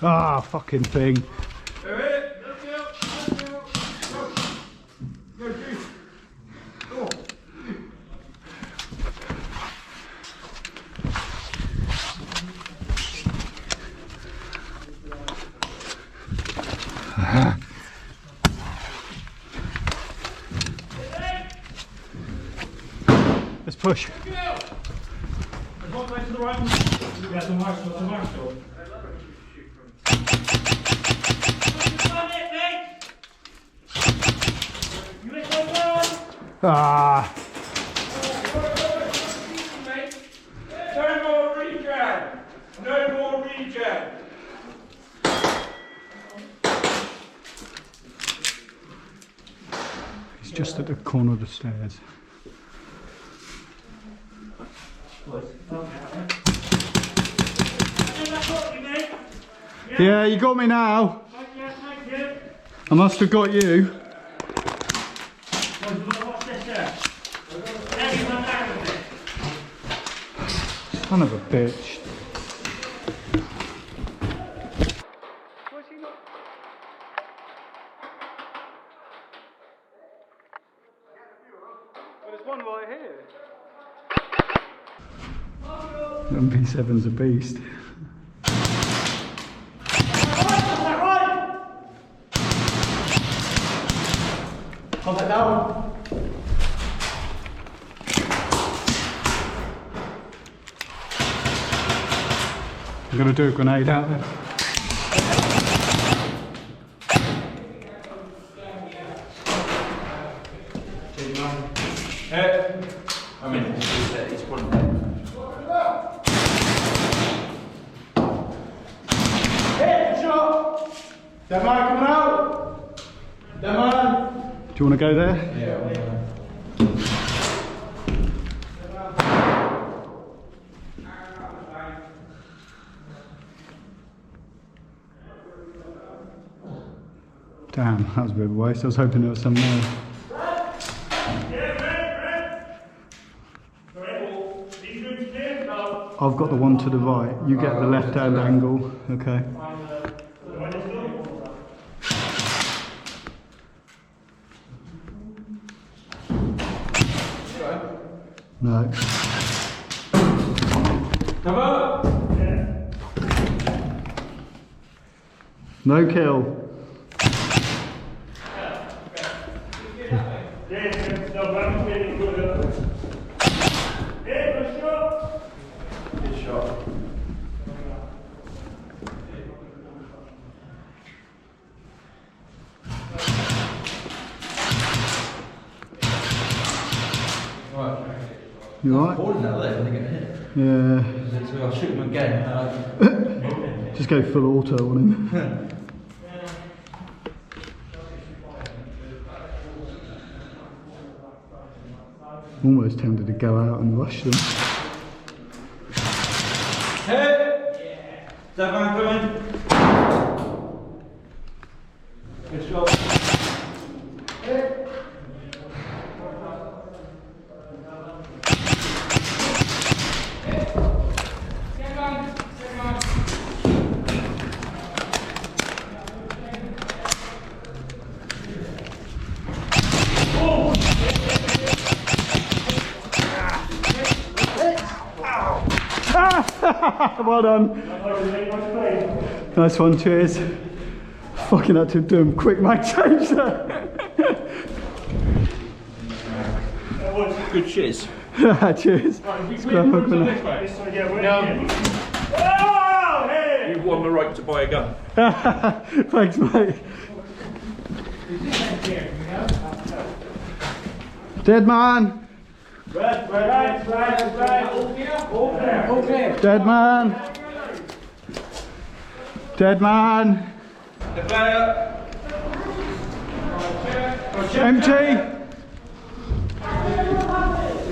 Ah, fucking thing. Let's push. One way to the right. Yeah, the marshal. Ah. No more rejab. No more rejab. He's just at the corner of the stairs. Yeah, you got me now. I must have got you. Son of a bitch. There's one right here. MP7's a beast. Contact down. I'm going to do a grenade out there. I mean, it's one. Hey, shot! That man coming out! That man! Do you want to go there? Yeah. Damn, that was a bit of a waste. I was hoping there was some more. I've got the one to the right. You get the left-hand angle. Okay. No. No kill. You alright? Yeah. I'll shoot him again. Just go full auto on him. Almost tempted to go out and rush them. Hey! Is that man coming? Good shot. Hey! Well done. Nice one, cheers. Fucking had to do him quick mag change there. Good cheers. Cheers. Grab a grenade. You've won the right to buy a gun. Thanks, mate. Dead man. Red. Dead man. Dead man. The player. Empty.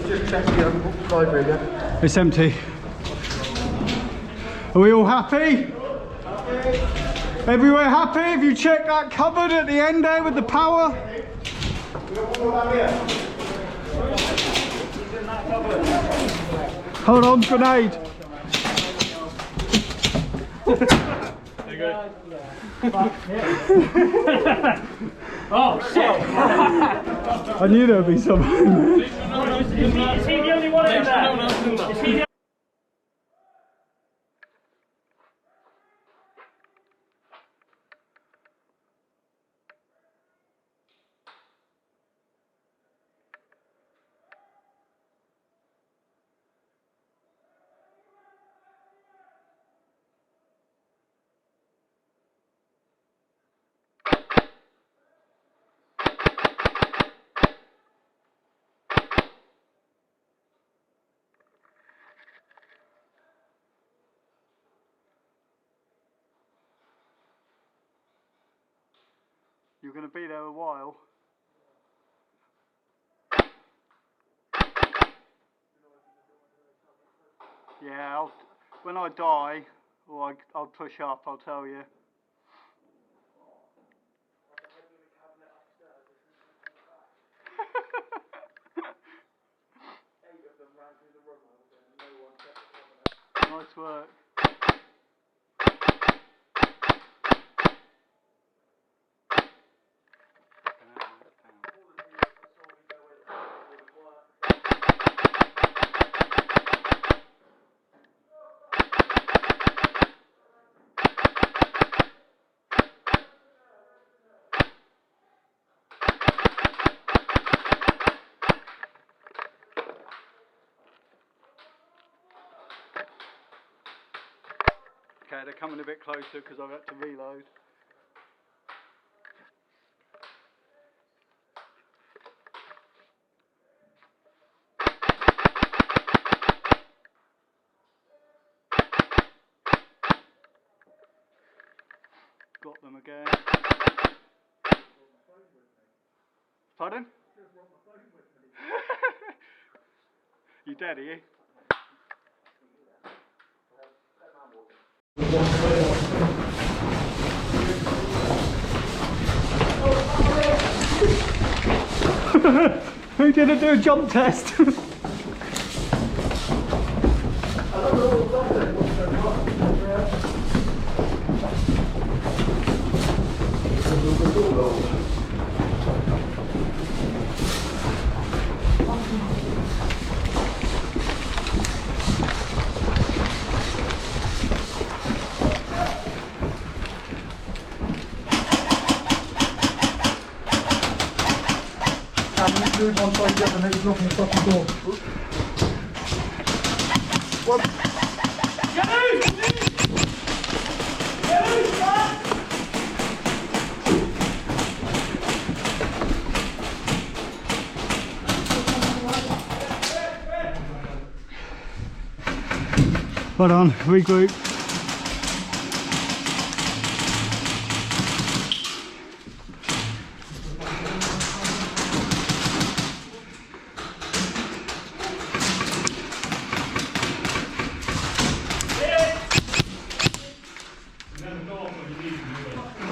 Just check the library again. It's empty. Are we all happy? Everywhere happy? Have you checked that cupboard at the end there with the power? Hold on, grenade. There you go. Oh shit! I knew there'd be someone. Is he the only one in there? Is he the You're going to be there a while. Yeah, when I die, or I'll push up, I'll tell you. Nice work. Okay, they're coming a bit closer because I've had to reload. Got them again. Pardon? You dead, are you? Who didn't do a jump test? One side together and he's locking the fucking door. What? Hold on, regroup.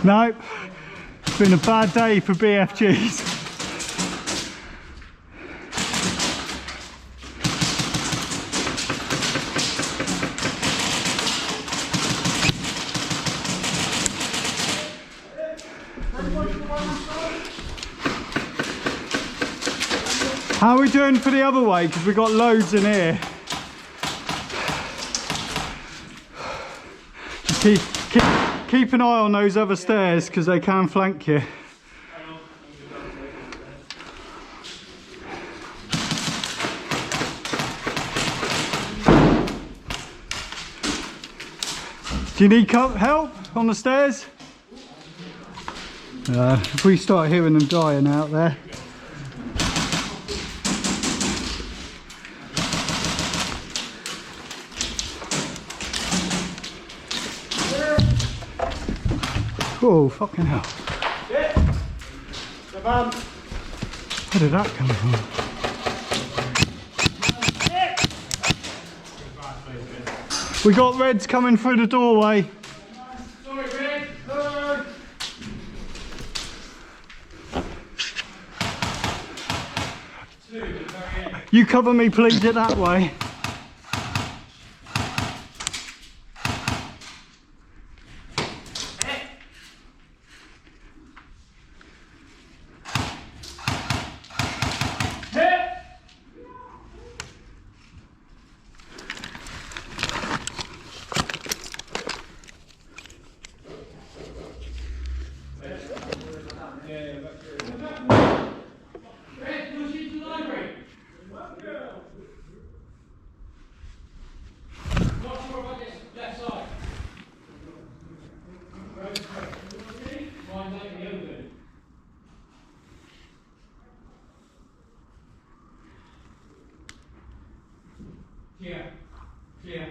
No, it's been a bad day for BFGs. How are we doing for the other way? Because we've got loads in here. Keep an eye on those other stairs because they can flank you. Do you need help on the stairs? If we start hearing them dying out there. Oh, fucking hell. Yeah. The van. Where did that come from? Yeah. We got reds coming through the doorway. Sorry, Red. You cover me, please, it that way. Clear. Clear.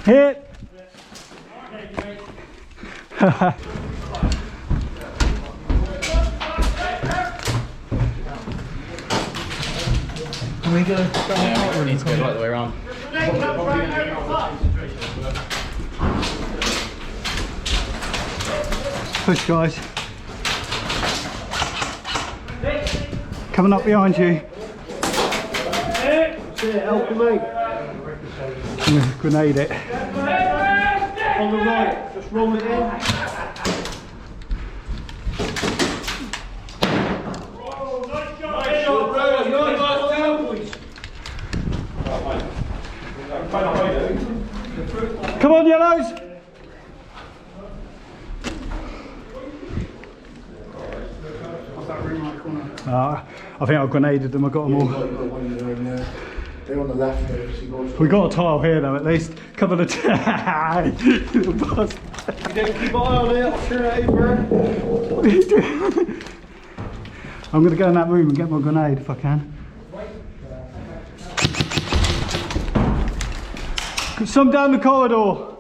Hit! We go. We need to go right the way around. Push, guys. Coming up behind you. Help me. Grenade it. On the right, just roll it in. Come on, yellows! I think I grenaded them, I got them all. They're on the left there. We got a tile here though, at least. Cover the little bastard. You don't keep an eye on it, I'll turn it over. What are you doing? I'm going to go in that room and get my grenade if I can. Some down the corridor.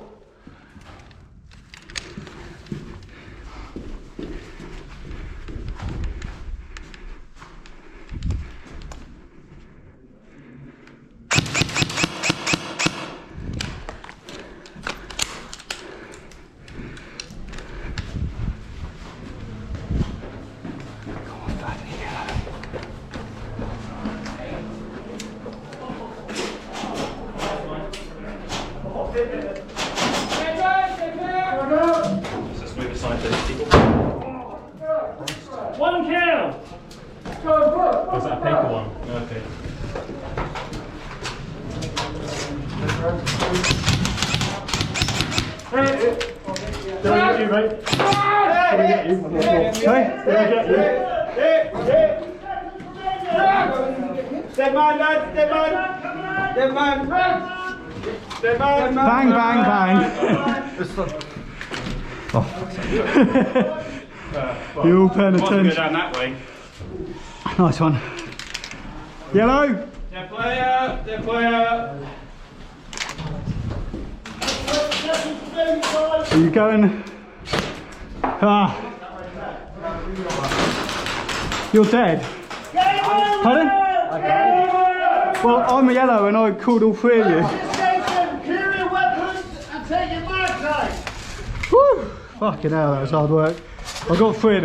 Let's move aside those people. One kill! Was that a paper one? Okay. Don't get you, mate. Don't get you. Hey? Don't get you. Dead man, lads, dead man. Dead man. Dead man. Bang, bang, bang. You're all paying Go attention. down that way. Nice one. Yellow. Dead player, dead player. Are you going? Ah. You're dead. Pardon? Well, I'm a yellow and I called all three of you. Carry your weapons and take your mark. Woo! Fucking hell, that was hard work. I got three of them.